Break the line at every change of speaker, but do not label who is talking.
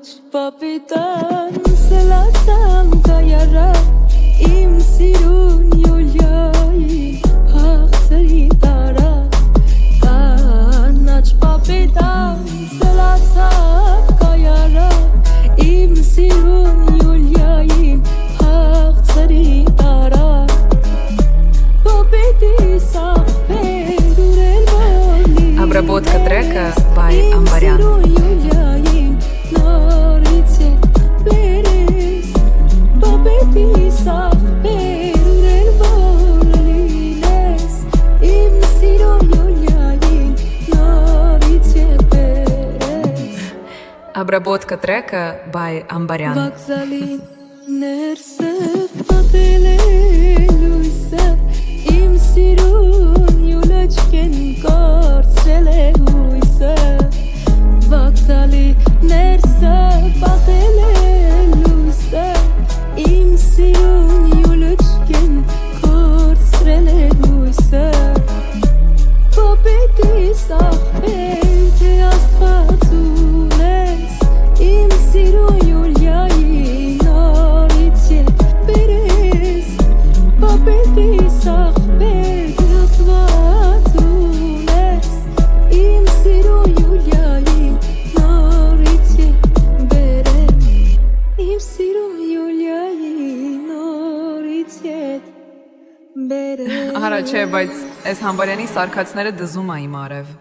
Papitan selatam kayara im sirun yulyai paxtari tara Kanach papitan selatam kayara im sirun yulyai paxtari tara Papiti sahperurel boli
Обработка трека by Амбарян. Обработка трека by Амбарян. Արա չէ, բայց այս Համբարյանի սարքացները դզում է իմ արև։